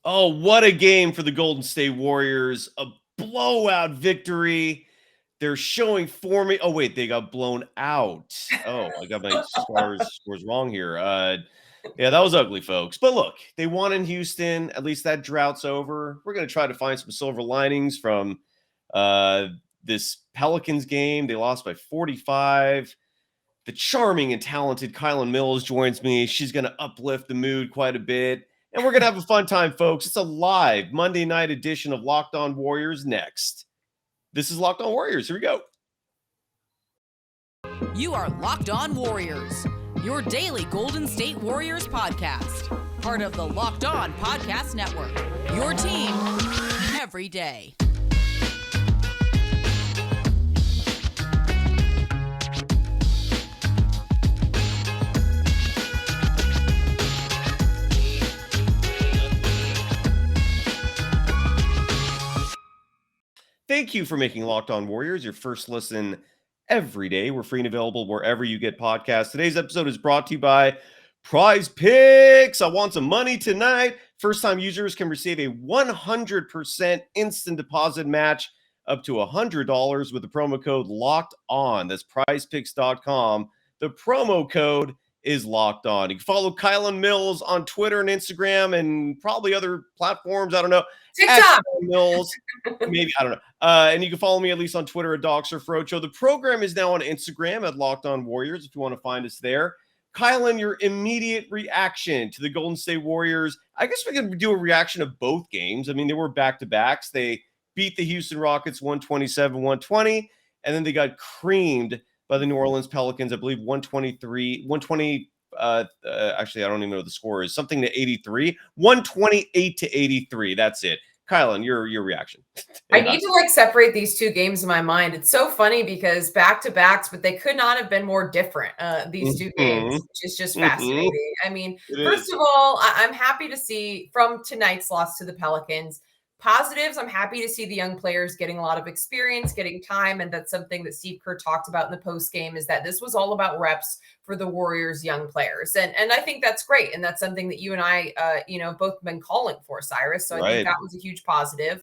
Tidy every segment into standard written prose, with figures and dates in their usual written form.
Oh, what a game for the Golden State Warriors. A blowout victory. They're showing for me. Oh, wait, they got blown out. Oh, I got my scores wrong here. Yeah, that was ugly, folks. But look, they won in Houston. At least that drought's over. We're going to try to find some silver linings from uh, this Pelicans game. They lost by 45. The charming and talented Kylen Mills joins me. She's going to uplift the mood quite a bit. And we're going to have a fun time, folks. It's a live Monday night edition of Locked On Warriors next. This is Locked On Warriors. Here we go. You are Locked On Warriors, your daily Golden State Warriors podcast. Part of the Locked On Podcast Network, your team every day. Thank you for making Locked On Warriors your first listen every day. We're free and available wherever you get podcasts. Today's episode is brought to you by PrizePicks. I want some money tonight. First-time users can receive a 100% instant deposit match up to $100 with the promo code Locked On. That's PrizePicks.com. The promo code is Locked On. You can follow Kylen Mills on Twitter and Instagram and probably other platforms. I don't know. TikTok. Mills, maybe, I don't know. And you can follow me at least on Twitter at DocsRFrocho. The program is now on Instagram at Locked On Warriors if you want to find us there. Kylen, your immediate reaction to the Golden State Warriors. I guess we could do a reaction of both games. I mean, they were back-to-backs. They beat the Houston Rockets 127-120, and then they got creamed by the New Orleans Pelicans, I believe 120, actually, I don't even know what the score is, something to 83, 128 to 83. That's it. Kylen, your reaction. I need to separate these two games in my mind. It's so funny because back-to-backs, but they could not have been more different, these two games, which is just fascinating. I mean, first of all, I'm happy to see from tonight's loss to the Pelicans, positives, I'm happy to see the young players getting a lot of experience, getting time, and that's something that Steve Kerr talked about in the post game is that this was all about reps for the Warriors' young players, and I think that's great, and that's something that you and I, both been calling for, Cyrus. So I think that was a huge positive.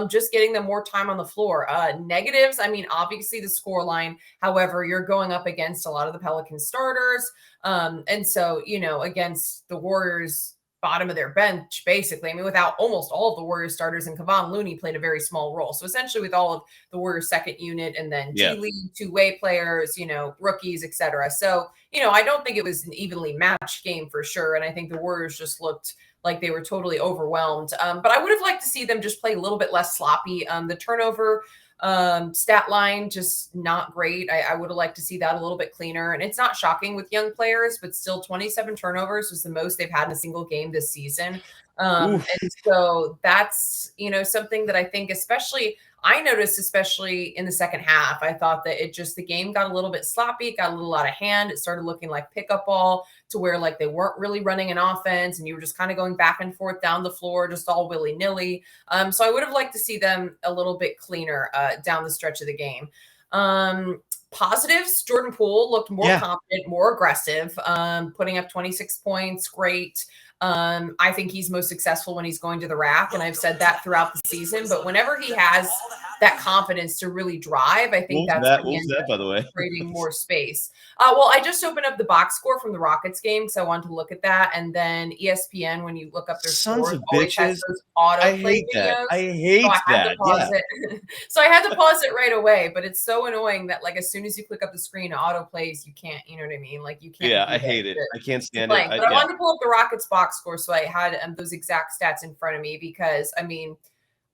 Just getting them more time on the floor. Negatives, I mean, obviously the scoreline. However, you're going up against a lot of the Pelicans starters, and so against the Warriors. Bottom of their bench, basically. I mean, without almost all of the Warriors starters, and Kevon Looney played a very small role. So essentially with all of the Warriors second unit and then G-League, two-way players, rookies, etc. So, I don't think it was an evenly matched game for sure. And I think the Warriors just looked like they were totally overwhelmed. But I would have liked to see them just play a little bit less sloppy. The turnover stat line, just not great. I would have liked to see that a little bit cleaner. And it's not shocking with young players, but still 27 turnovers was the most they've had in a single game this season. And so that's, something that I think I noticed, especially in the second half, I thought that the game got a little bit sloppy, got a little out of hand. It started looking like pickup ball to where they weren't really running an offense and you were just kind of going back and forth down the floor, just all willy nilly. So I would have liked to see them a little bit cleaner down the stretch of the game. Positives, Jordan Poole looked more confident, more aggressive, putting up 26 points. Great. I think he's most successful when he's going to the rack, and I've said that throughout the season. But whenever he has that confidence to really drive, I think that's by the way, creating more space. Well, I just opened up the box score from the Rockets game, so I wanted to look at that. And then ESPN, when you look up their scores, always has those autoplay videos. I hate that. So I had to pause it right away. But it's so annoying that as soon as you click up the screen, it auto plays. You can't, you know what I mean? You can't. Yeah, I hate it. I can't stand it. But I wanted to pull up the Rockets box score, so I had those exact stats in front of me because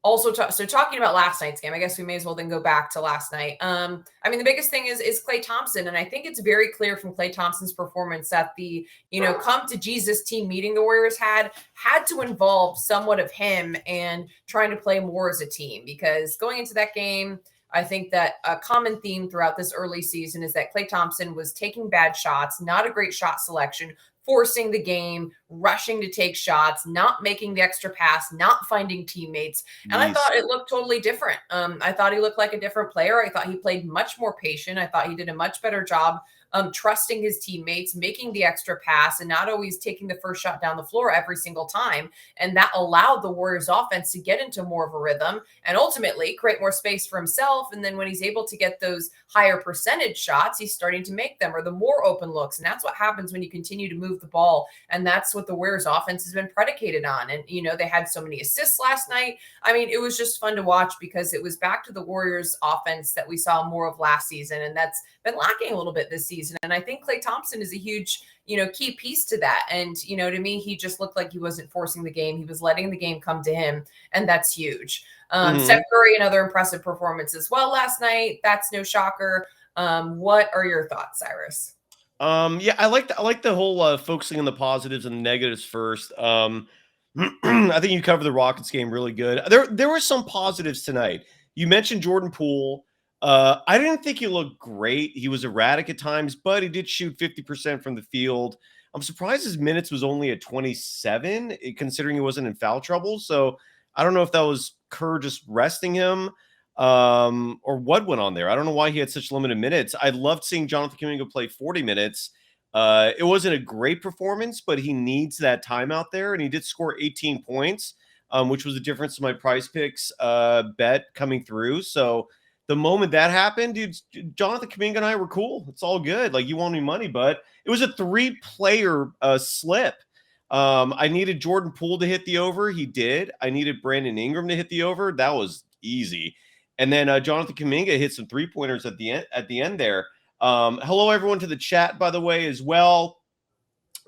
also, so talking about last night's game, I guess we may as well then go back to last night. The biggest thing is Klay Thompson. And I think it's very clear from Klay Thompson's performance that the, come to Jesus team meeting the Warriors had to involve somewhat of him and trying to play more as a team. Because going into that game, I think that a common theme throughout this early season is that Klay Thompson was taking bad shots, not a great shot selection, forcing the game, rushing to take shots, not making the extra pass, not finding teammates. And I thought it looked totally different. I thought he looked like a different player. I thought he played much more patient. I thought he did a much better job trusting his teammates, making the extra pass, and not always taking the first shot down the floor every single time. And that allowed the Warriors offense to get into more of a rhythm and ultimately create more space for himself. And then when he's able to get those higher percentage shots, he's starting to make them, or the more open looks. And that's what happens when you continue to move the ball. And that's what the Warriors offense has been predicated on. And, they had so many assists last night. I mean, it was just fun to watch because it was back to the Warriors offense that we saw more of last season. And that's been lacking a little bit this season. And I think Klay Thompson is a huge, key piece to that. And, to me, he just looked like he wasn't forcing the game. He was letting the game come to him. And that's huge. Steph Curry, another impressive performance as well last night. That's no shocker. What are your thoughts, Cyrus? Yeah, I like the whole focusing on the positives and the negatives first. I think you covered the Rockets game really good. There were some positives tonight. You mentioned Jordan Poole. I didn't think he looked great. He was erratic at times, but he did shoot 50% from the field. I'm surprised his minutes was only at 27, considering he wasn't in foul trouble. So I don't know if that was Kerr just resting him or what went on there. I don't know why he had such limited minutes. I loved seeing Jonathan Kuminga play 40 minutes. It wasn't a great performance, but he needs that time out there, and he did score 18 points, which was the difference to my PrizePicks bet coming through. So the moment that happened, dude, Jonathan Kuminga and I were cool. It's all good. Like, you want me money, but it was a 3-player slip. I needed Jordan Poole to hit the over. He did. I needed Brandon Ingram to hit the over. That was easy. And then Jonathan Kuminga hit some 3-pointers at the end there. Hello, everyone, to the chat, by the way, as well.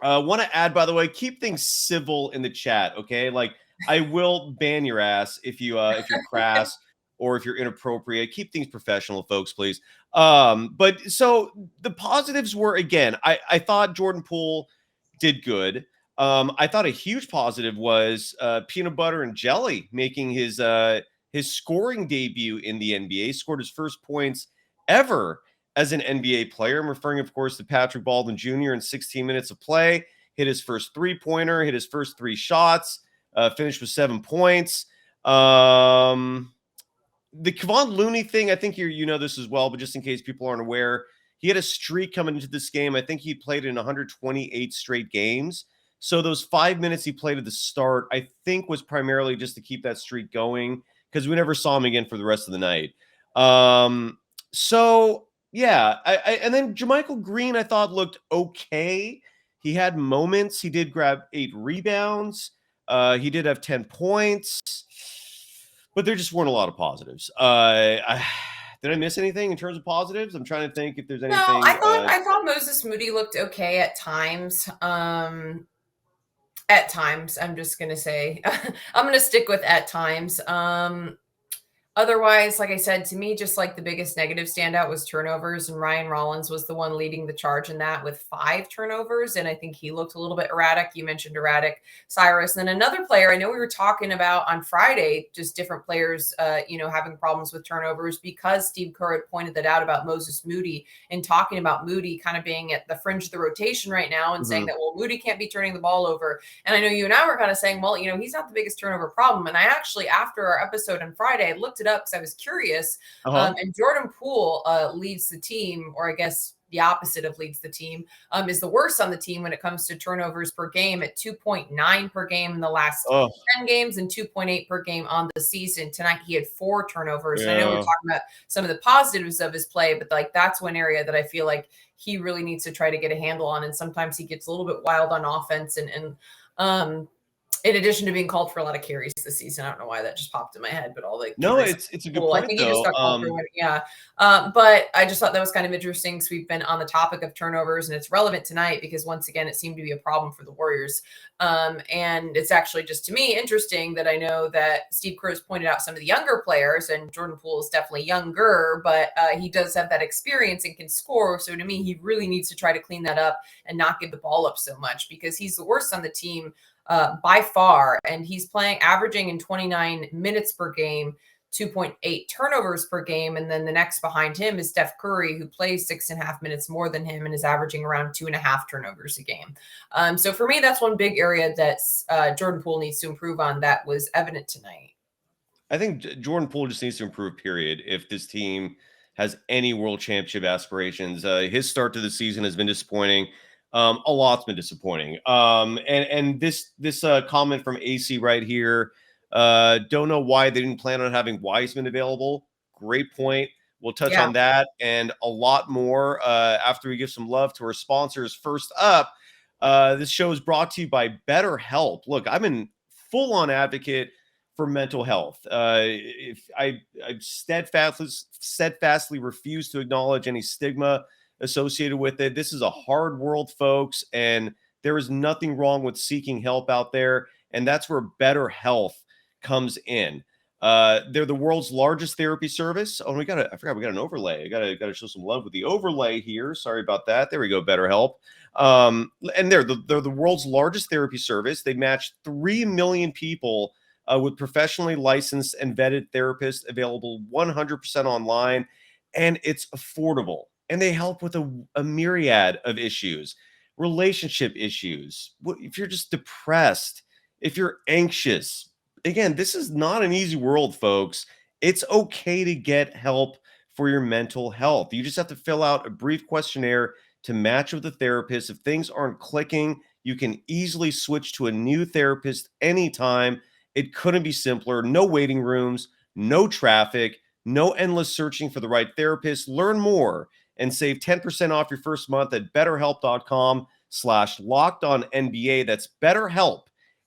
Want to add, by the way, keep things civil in the chat, okay? Like, I will ban your ass if you're crass or if you're inappropriate. Keep things professional, folks, please. But so the positives were, again, I thought Jordan Poole did good. I thought a huge positive was Peanut Butter and Jelly making his scoring debut in the NBA, scored his first points ever as an NBA player. I'm referring, of course, to Patrick Baldwin Jr. in 16 minutes of play, hit his first 3-pointer, hit his first 3 shots, finished with 7 points. The Kevon Looney thing, I think you know this as well, but just in case people aren't aware, he had a streak coming into this game. I think he played in 128 straight games. So those 5 minutes he played at the start, I think, was primarily just to keep that streak going, because we never saw him again for the rest of the night. So yeah, and then JaMychal Green, I thought, looked okay. He had moments. He did grab 8 rebounds. He did have 10 points, but there just weren't a lot of positives. Did I miss anything in terms of positives? I'm trying to think if there's anything. No, I thought Moses Moody looked okay at times. At times, I'm just going to say, I'm going to stick with at times. Otherwise, like I said, to me, just like the biggest negative standout was turnovers, and Ryan Rollins was the one leading the charge in that with 5 turnovers. And I think he looked a little bit erratic. You mentioned erratic, Cyrus. And then another player, I know we were talking about on Friday, just different players, having problems with turnovers, because Steve Kerr had pointed that out about Moses Moody and talking about Moody kind of being at the fringe of the rotation right now and saying that, well, Moody can't be turning the ball over. And I know you and I were kind of saying, well, he's not the biggest turnover problem. And I actually, after our episode on Friday, I looked it up because I was curious. And Jordan Poole leads the team, or I guess the opposite of leads the team, is the worst on the team when it comes to turnovers per game, at 2.9 per game in the last 10 games and 2.8 per game on the season. Tonight, he had 4 turnovers. And I know we're talking about some of the positives of his play, but like, that's one area that I feel like he really needs to try to get a handle on. And sometimes he gets a little bit wild on offense, and in addition to being called for a lot of carries this season. I don't know why that just popped in my head, but all the it's a good point. I think he just got called for it. But I just thought that was kind of interesting, because we've been on the topic of turnovers, and it's relevant tonight because once again, it seemed to be a problem for the Warriors. And it's actually just, to me, interesting that I know that Steve Kerr has pointed out some of the younger players, and Jordan Poole is definitely younger, but he does have that experience and can score. So to me, he really needs to try to clean that up and not give the ball up so much, because he's the worst on the team by far, and he's averaging in 29 minutes per game, 2.8 turnovers per game. And then the next behind him is Steph Curry, who plays 6.5 minutes more than him and is averaging around 2.5 turnovers a game. So for me, that's one big area that Jordan Poole needs to improve on that was evident tonight. I think Jordan Poole just needs to improve, period, if this team has any world championship aspirations. His start to the season has been disappointing. A lot's been disappointing. And this comment from AC right here, don't know why they didn't plan on having Wiseman available. Great point. We'll touch on that and a lot more after we give some love to our sponsors. First up, this show is brought to you by BetterHelp. Look, I'm in full-on advocate for mental health. If I steadfastly refuse to acknowledge any stigma associated with it. This is a hard world, folks, and there is nothing wrong with seeking help out there, and that's where BetterHelp comes in. They're the world's largest therapy service. Oh, I forgot we got an overlay. I gotta show some love with the overlay here. Sorry about that. There we go, BetterHelp. And they're the world's largest therapy service. They match 3 million people with professionally licensed and vetted therapists, available 100% online, and it's affordable. And they help with a myriad of issues, relationship issues. If you're just depressed, if you're anxious, again, this is not an easy world, folks. It's okay to get help for your mental health. You just have to fill out a brief questionnaire to match with a therapist. If things aren't clicking, you can easily switch to a new therapist anytime. It couldn't be simpler. No waiting rooms, no traffic, no endless searching for the right therapist. Learn more and save 10% off your first month at BetterHelp.com/LockedOnNBA. That's BetterHelp,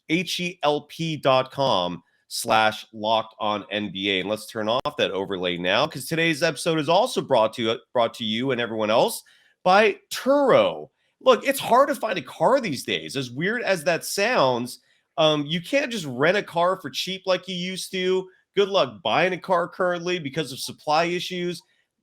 HELP.com/LockedOnNBA. And let's turn off that overlay now, because today's episode is also brought to you and everyone else by Turo. Look, it's hard to find a car these days. As weird as that sounds, you can't just rent a car for cheap like you used to. Good luck buying a car currently because of supply issues.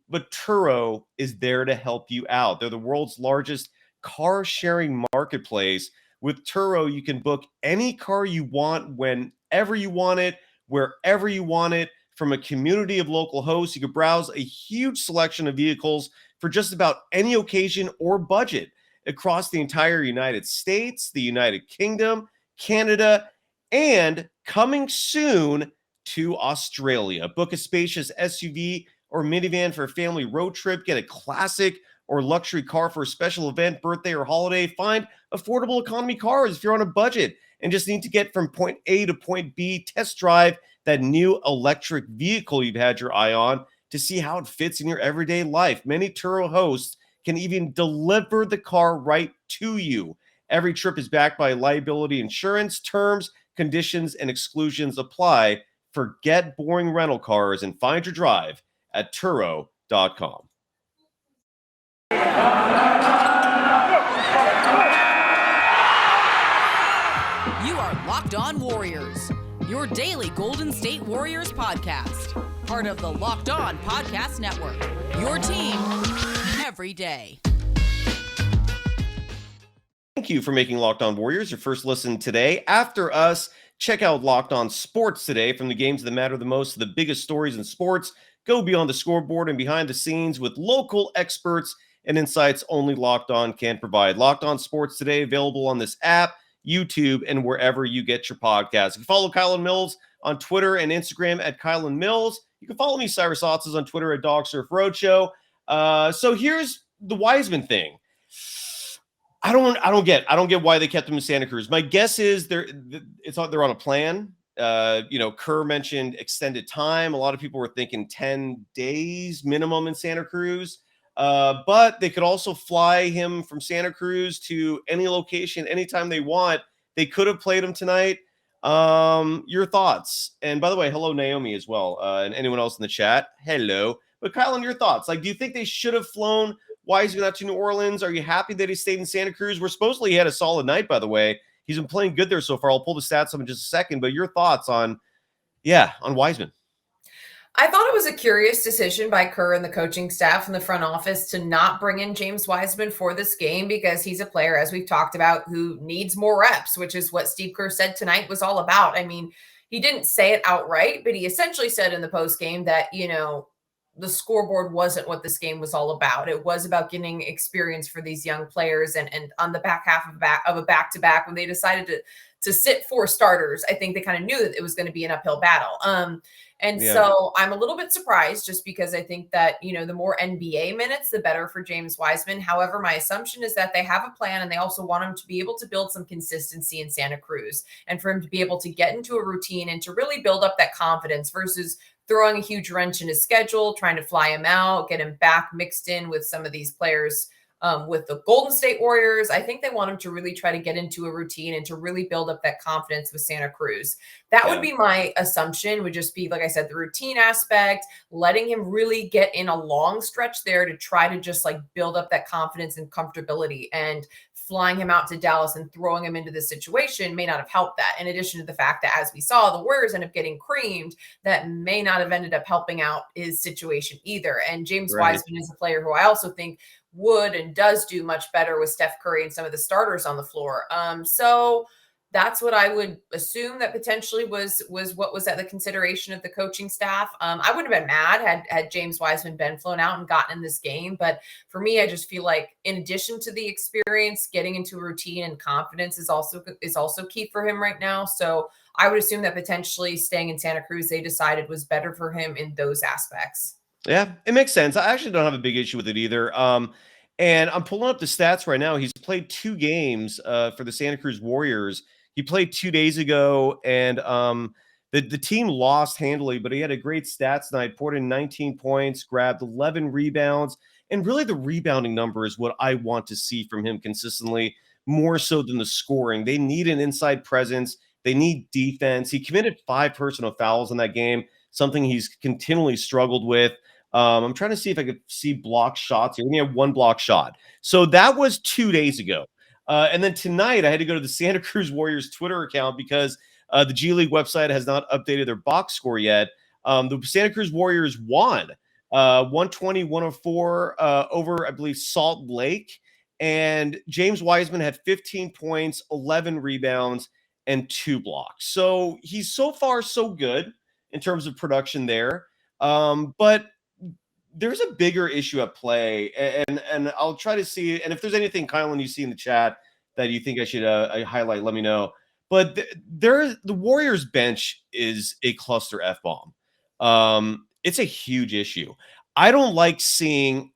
But Turo is there to help you out. They're the world's largest car sharing marketplace. With Turo, you can book any car you want, whenever you want it, wherever you want it. From a community of local hosts, you can browse a huge selection of vehicles for just about any occasion or budget across the entire United States, the United Kingdom, Canada, and coming soon to Australia. Book a spacious SUV or minivan for a family road trip. Get a classic or luxury car for a special event, birthday, or holiday. Find affordable economy cars if you're on a budget and just need to get from point A to point B. Test drive that new electric vehicle you've had your eye on to see how it fits in your everyday life. Many Turo hosts can even deliver the car right to you. Every trip is backed by liability insurance. Terms, conditions, and exclusions apply. Forget boring rental cars and find your drive at Turo.com. You are Locked On Warriors, your daily Golden State Warriors podcast. Part of the Locked On Podcast Network, your team every day. Thank you for making Locked On Warriors your first listen today. After us, check out Locked On Sports today. From the games that matter the most to the biggest stories in sports, go beyond the scoreboard and behind the scenes with local experts and insights only Locked On can provide. Locked On Sports today, available on this app, YouTube, and wherever you get your podcasts. You can follow Kylen Mills on Twitter and Instagram at Kylen Mills. You can follow me, Cyrus Saatsaz, on Twitter at Dog Surf Roadshow. So here's the Wiseman thing. I don't get why they kept him in Santa Cruz. My guess is they're on a plan. Kerr mentioned extended time. A lot of people were thinking 10 days minimum in Santa Cruz. But they could also fly him from Santa Cruz to any location anytime they want. They could have played him tonight. Your thoughts? And by the way, hello Naomi as well, and anyone else in the chat. Hello. But Kylen, your thoughts? Like, do you think they should have flown Wiseman out to New Orleans? Are you happy that he stayed in Santa Cruz? He had a solid night, by the way. He's been playing good there so far. I'll pull the stats up in just a second. But your thoughts on Wiseman? I thought it was a curious decision by Kerr and the coaching staff and the front office to not bring in James Wiseman for this game, because he's a player, as we've talked about, who needs more reps, which is what Steve Kerr said tonight was all about. I mean, he didn't say it outright, but he essentially said in the post game that, the scoreboard wasn't what this game was all about. It was about getting experience for these young players. And on the back half of a back-to-back, when they decided to sit 4 starters, I think they kind of knew that it was going to be an uphill battle. So I'm a little bit surprised just because I think that, the more NBA minutes, the better for James Wiseman. However, my assumption is that they have a plan and they also want him to be able to build some consistency in Santa Cruz and for him to be able to get into a routine and to really build up that confidence versus throwing a huge wrench in his schedule, trying to fly him out, get him back mixed in with some of these players with the Golden State Warriors. I think they want him to really try to get into a routine and to really build up that confidence with Santa Cruz. That would be my assumption, would just be, like I said, the routine aspect, letting him really get in a long stretch there to try to just like build up that confidence and comfortability, and flying him out to Dallas and throwing him into this situation may not have helped that. In addition to the fact that, as we saw, the Warriors end up getting creamed, that may not have ended up helping out his situation either. And James Wiseman is a player who I also think would and does do much better with Steph Curry and some of the starters on the floor. So that's what I would assume that potentially was what was at the consideration of the coaching staff. I wouldn't have been mad had James Wiseman been flown out and gotten in this game. But for me, I just feel like in addition to the experience, getting into a routine and confidence is also key for him right now. So I would assume that potentially staying in Santa Cruz, they decided was better for him in those aspects. Yeah, it makes sense. I actually don't have a big issue with it either. And I'm pulling up the stats right now. He's played 2 games for the Santa Cruz Warriors. He played 2 days ago, and the team lost handily, but he had a great stats night. Poured in 19 points, grabbed 11 rebounds, and really the rebounding number is what I want to see from him consistently, more so than the scoring. They need an inside presence. They need defense. He committed 5 personal fouls in that game, something he's continually struggled with. I'm trying to see if I could see block shots. He only had 1 block shot. So that was 2 days ago. And then tonight I had to go to the Santa Cruz Warriors Twitter account because the G League website has not updated their box score yet. The Santa Cruz Warriors won 120-104 over, I believe, Salt Lake. And James Wiseman had 15 points, 11 rebounds, and 2 blocks. So he's so far so good in terms of production there. But there's a bigger issue at play, and I'll try to see. And if there's anything, Kylen, you see in the chat that you think I should highlight, let me know. But the Warriors bench is a cluster F-bomb. It's a huge issue. I don't like seeing.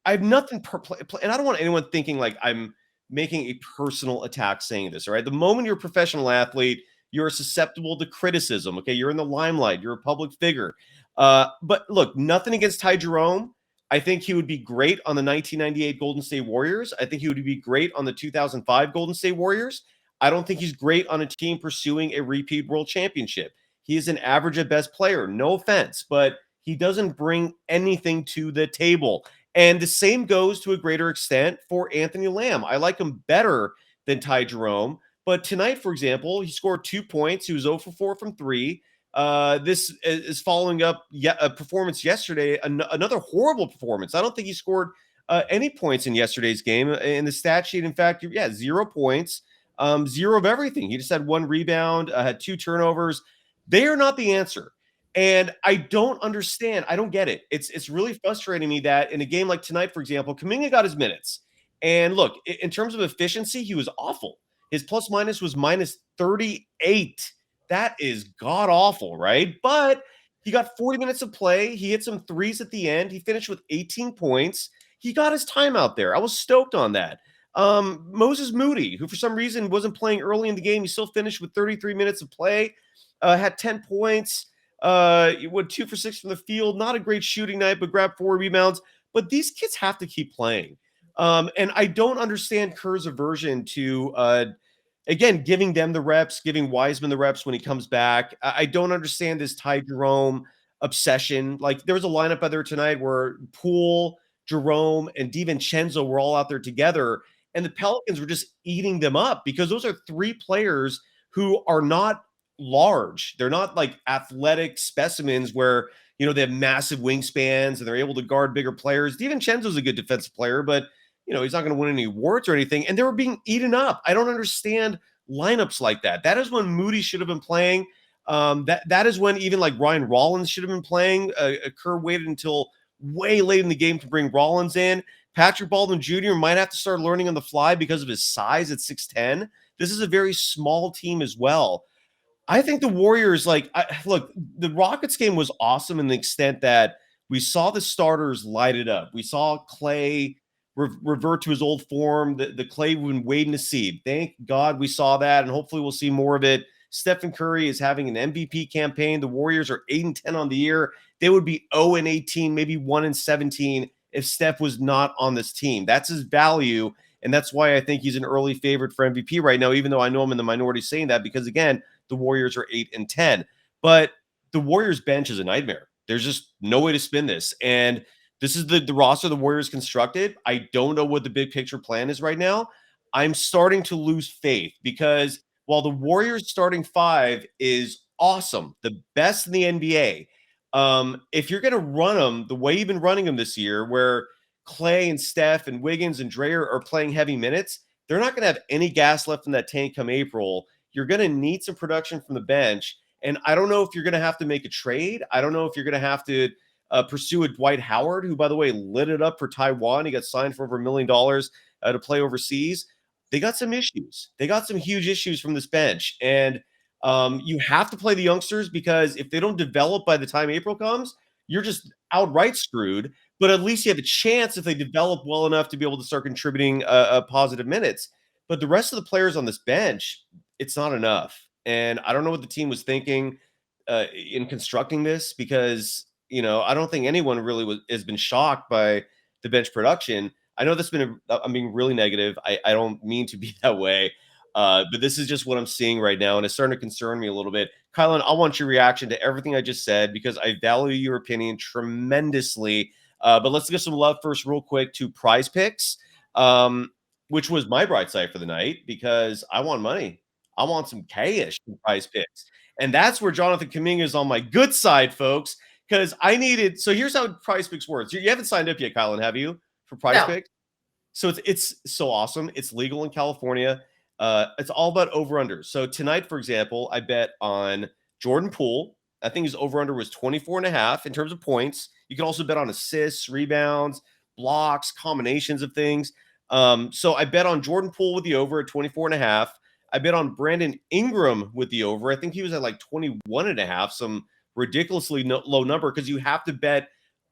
I have nothing per play, and I don't want anyone thinking like I'm making a personal attack saying this. All right, the moment you're a professional athlete, you're susceptible to criticism. Okay, you're in the limelight. You're a public figure. But look, nothing against Ty Jerome. I think he would be great on the 1998 Golden State Warriors. I think he would be great on the 2005 Golden State Warriors. I don't think he's great on a team pursuing a repeat world championship. He is an average at best player. No offense, but he doesn't bring anything to the table. And the same goes to a greater extent for Anthony Lamb. I like him better than Ty Jerome. But tonight, for example, he scored 2 points. He was 0 for 4 from 3. This is following up a performance yesterday, another horrible performance. I don't think he scored any points in yesterday's game in the stat sheet. In fact, 0 points, 0 of everything. He just had 1 rebound, had 2 turnovers. They are not the answer. And I don't understand. I don't get it. It's really frustrating me that in a game like tonight, for example, Kuminga got his minutes. And look, in terms of efficiency, he was awful. His plus minus was minus 38. That is god awful, right? But he got 40 minutes of play. He hit some threes at the end. He finished with 18 points. He got his time out there. I was stoked on that. Moses Moody, who for some reason wasn't playing early in the game, he still finished with 33 minutes of play, had 10 points, went 2 for 6 from the field. Not a great shooting night, but grabbed 4 rebounds. But these kids have to keep playing. And I don't understand Kerr's aversion to again, giving them the reps, giving Wiseman the reps when he comes back. I don't understand this Ty Jerome obsession. Like there was a lineup out there tonight where Poole, Jerome, and DiVincenzo were all out there together, and the Pelicans were just eating them up because those are 3 players who are not large. They're not like athletic specimens where, they have massive wingspans and they're able to guard bigger players. DiVincenzo's a good defensive player, but he's not going to win any awards or anything. And they were being eaten up. I don't understand lineups like that. That is when Moody should have been playing. That is when even like Ryan Rollins should have been playing. Kerr waited until way late in the game to bring Rollins in. Patrick Baldwin Jr. might have to start learning on the fly because of his size at 6'10". This is a very small team as well. I think the Warriors, look, the Rockets game was awesome in the extent that we saw the starters light it up. We saw Clay revert to his old form. The Clay we've been waiting to see. Thank God we saw that, and hopefully we'll see more of it. Stephen Curry is having an MVP campaign. The Warriors are 8-10 on the year. They would be 0-18, maybe 1-17 if Steph was not on this team. That's his value, and that's why I think he's an early favorite for MVP right now, even though I know I'm in the minority saying that because, again, the Warriors are 8-10. But the Warriors bench is a nightmare. There's just no way to spin this. And this is the roster the Warriors constructed. I don't know what the big picture plan is right now. I'm starting to lose faith because while the Warriors starting five is awesome, the best in the NBA, if you're going to run them the way you've been running them this year, where Clay and Steph and Wiggins and Dreyer are playing heavy minutes, they're not going to have any gas left in that tank come April. You're going to need some production from the bench. And I don't know if you're going to have to make a trade. I don't know if you're going to have to pursue a Dwight Howard, who, by the way, lit it up for Taiwan. He got signed for over $1 million to play overseas. They got some issues. They got some huge issues from this bench. And you have to play the youngsters because if they don't develop by the time April comes, you're just outright screwed. But at least you have a chance if they develop well enough to be able to start contributing positive minutes. But the rest of the players on this bench, it's not enough. And I don't know what the team was thinking in constructing this because, I don't think anyone really has been shocked by the bench production. I know I'm being really negative. I don't mean to be that way. But this is just what I'm seeing right now. And it's starting to concern me a little bit. Kylen, I want your reaction to everything I just said because I value your opinion tremendously. But let's give some love first real quick to PrizePicks, which was my bright side for the night because I want money. I want some cash from PrizePicks. And that's where Jonathan Kuminga is on my good side, folks, because I needed – so here's how PrizePicks works. You haven't signed up yet, Kylen, have you, for PrizePicks? No. So it's so awesome. It's legal in California. It's all about over-under. So tonight, for example, I bet on Jordan Poole. I think his over-under was 24.5 in terms of points. You can also bet on assists, rebounds, blocks, combinations of things. So I bet on Jordan Poole with the over at 24.5. I bet on Brandon Ingram with the over. I think he was at like 21.5, some ridiculously low number because you have to bet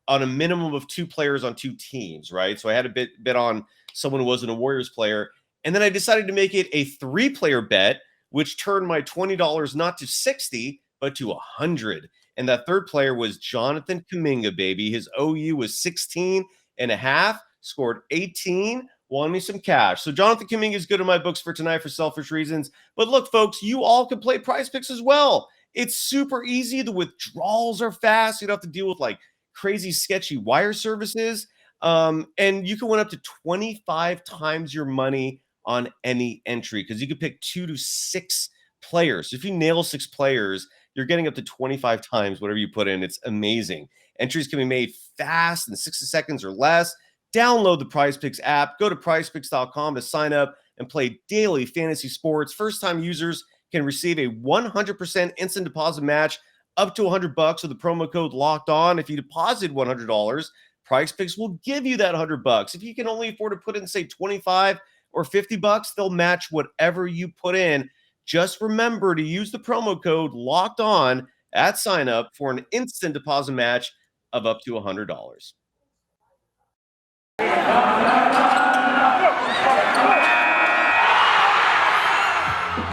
on a minimum of 2 players on 2 teams, right? So I had to bet on someone who wasn't a Warriors player. And then I decided to make it a 3-player bet, which turned my $20 not to 60, but to 100. And that third player was Jonathan Kuminga, baby. His OU was 16.5, scored 18, won me some cash. So Jonathan Kuminga is good in my books for tonight for selfish reasons. But look, folks, you all can play PrizePicks as well. It's super easy. The withdrawals are fast. You don't have to deal with like crazy, sketchy wire services. And you can win up to 25 times your money on any entry because you can pick 2 to 6 players. So if you nail 6 players, you're getting up to 25 times whatever you put in. It's amazing. Entries can be made fast in 60 seconds or less. Download the PrizePicks app. Go to prizepicks.com to sign up and play daily fantasy sports. First-time users can receive a 100% instant deposit match up to $100 with the promo code Locked On. If you deposit $100, PrizePicks will give you that $100. If you can only afford to put in, say, 25 or $50, they'll match whatever you put in. Just remember to use the promo code Locked On at sign up for an instant deposit match of up to $100.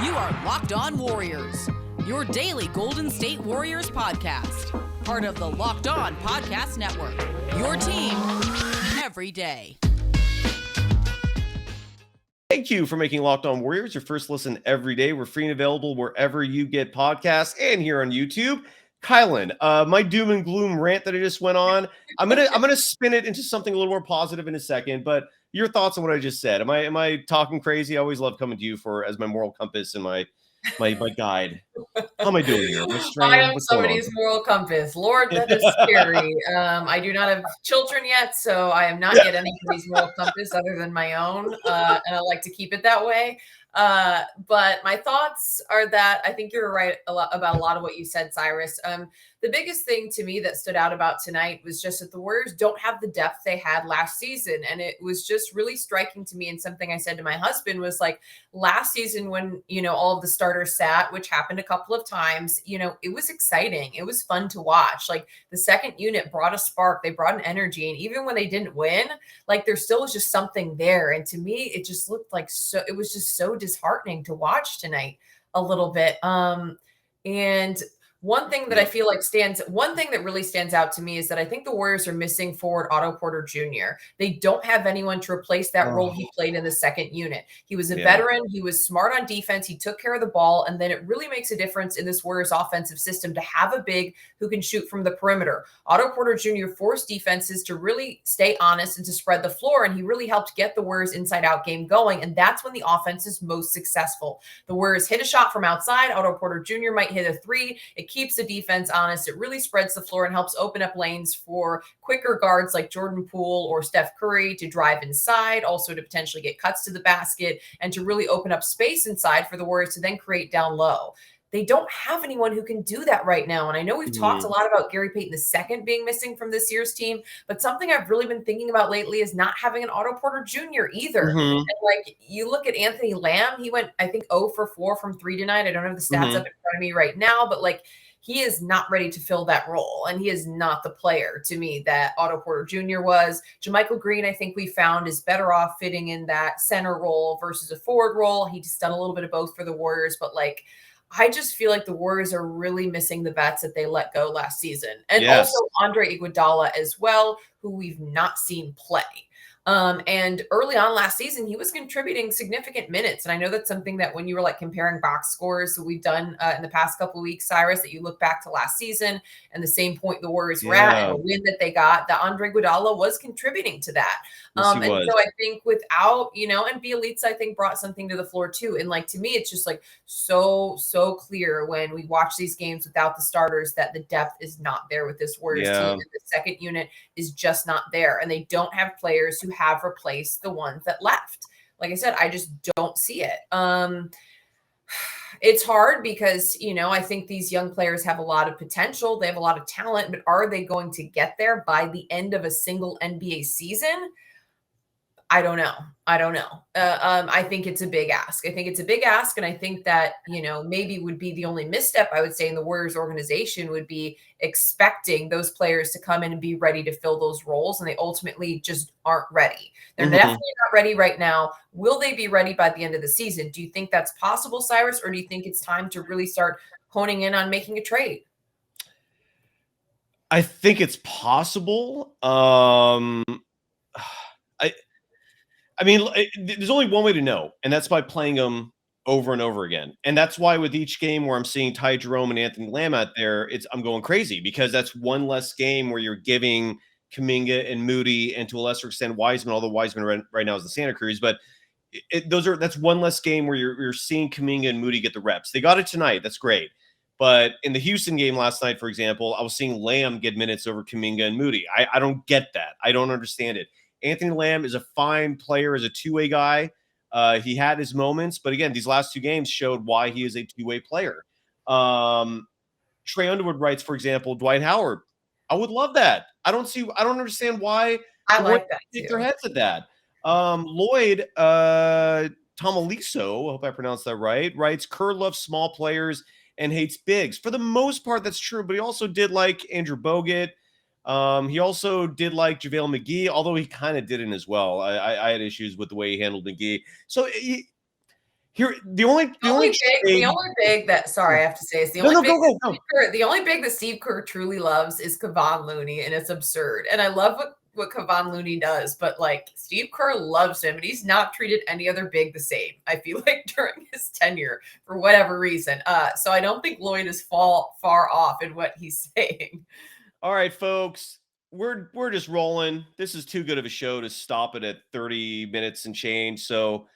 You are Locked On Warriors, your daily Golden State Warriors podcast. Part of the Locked On Podcast Network, your team every day. Thank you for making Locked On Warriors your first listen every day. We're free and available wherever you get podcasts and here on YouTube. Kylen, my doom and gloom rant that I just went on, I'm gonna spin it into something a little more positive in a second. But your thoughts on what I just said? Am I talking crazy? I always love coming to you as my moral compass and my guide. How am I doing here? I am somebody's moral compass. Lord, that is scary. I do not have children yet, so I am not yet anybody's moral compass other than my own, and I like to keep it that way. But my thoughts are that I think you're right about a lot of what you said, Cyrus. The biggest thing to me that stood out about tonight was just that the Warriors don't have the depth they had last season. And it was just really striking to me. And something I said to my husband was like, last season when, all of the starters sat, which happened a couple of times, it was exciting. It was fun to watch. Like the second unit brought a spark, they brought an energy. And even when they didn't win, like there still was just something there. And to me, it just looked like it was just so disheartening to watch tonight a little bit. And one thing that I feel like one thing that really stands out to me is that I think the Warriors are missing forward Otto Porter Jr. They don't have anyone to replace that role he played in the second unit. He was a veteran. He was smart on defense. He took care of the ball. And then it really makes a difference in this Warriors offensive system to have a big who can shoot from the perimeter. Otto Porter Jr. forced defenses to really stay honest and to spread the floor. And he really helped get the Warriors inside out game going. And that's when the offense is most successful. The Warriors hit a shot from outside. Otto Porter Jr. might hit a three. It keeps the defense honest. It really spreads the floor and helps open up lanes for quicker guards like Jordan Poole or Steph Curry to drive inside, also to potentially get cuts to the basket and to really open up space inside for the Warriors to then create down low. They don't have anyone who can do that right now. And I know we've talked a lot about Gary Payton II being missing from this year's team, but something I've really been thinking about lately is not having an Otto Porter Jr. either. And like you look at Anthony Lamb, he went, I think, 0 for 4 from 3 tonight. I don't have the stats up in front of me right now, but like he is not ready to fill that role. And he is not the player to me that Otto Porter Jr. was. JaMychal Green, I think we found, is better off fitting in that center role versus a forward role. He's done a little bit of both for the Warriors, but like, I just feel like the Warriors are really missing the vets that they let go last season. And also Andre Iguodala as well, who we've not seen play. And early on last season, he was contributing significant minutes. And I know that's something that when you were like comparing box scores that we've done in the past couple of weeks, Cyrus, that you look back to last season and the same point the Warriors were at and the win that they got, that Andre Iguodala was contributing to that. And so I think without, and Bielitsa, I think brought something to the floor too. And like, to me, it's just like so clear when we watch these games without the starters that the depth is not there with this Warriors team. And the second unit is just not there. And they don't have players who have replaced the ones that left. Like I said, I just don't see it. It's hard because, I think these young players have a lot of potential. They have a lot of talent, but are they going to get there by the end of a single NBA season? I don't know. I think it's a big ask. And I think that, maybe would be the only misstep I would say in the Warriors organization would be expecting those players to come in and be ready to fill those roles. And they ultimately just aren't ready. They're definitely not ready right now. Will they be ready by the end of the season? Do you think that's possible, Cyrus? Or do you think it's time to really start honing in on making a trade? I think it's possible. I mean, there's only one way to know, and that's by playing them over and over again. And that's why with each game where I'm seeing Ty Jerome and Anthony Lamb out there, I'm going crazy because that's one less game where you're giving Kuminga and Moody and to a lesser extent Wiseman, although Wiseman right now is the Santa Cruz, but that's one less game where you're seeing Kuminga and Moody get the reps. They got it tonight. That's great. But in the Houston game last night, for example, I was seeing Lamb get minutes over Kuminga and Moody. I don't get that. I don't understand it. Anthony Lamb is a fine player as a two-way guy. He had his moments, but again, these last two games showed why he is a two-way player. Trey Underwood writes, for example, Dwight Howard. I would love that. I don't understand why I like that take their heads at that. Lloyd Tomaliso, I hope I pronounced that right, writes, Kerr loves small players and hates bigs. For the most part, that's true, but he also did like Andrew Bogut. He also did like JaVale McGee, although he kind of didn't as well. I had issues with the way he handled McGee. So the only big that sorry, I have to say is the only big that Steve Kerr truly loves is Kevon Looney, and it's absurd. And I love what Kevon Looney does, but like Steve Kerr loves him, and he's not treated any other big the same, I feel like, during his tenure for whatever reason. So I don't think Lloyd is far off in what he's saying. All right, folks, we're just rolling. This is too good of a show to stop it at 30 minutes and change. So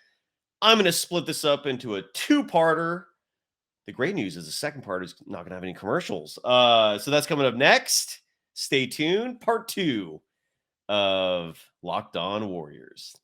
I'm going to split this up into a two-parter. The great news is the second part is not going to have any commercials. So that's coming up next. Stay tuned. Part 2 of Locked On Warriors.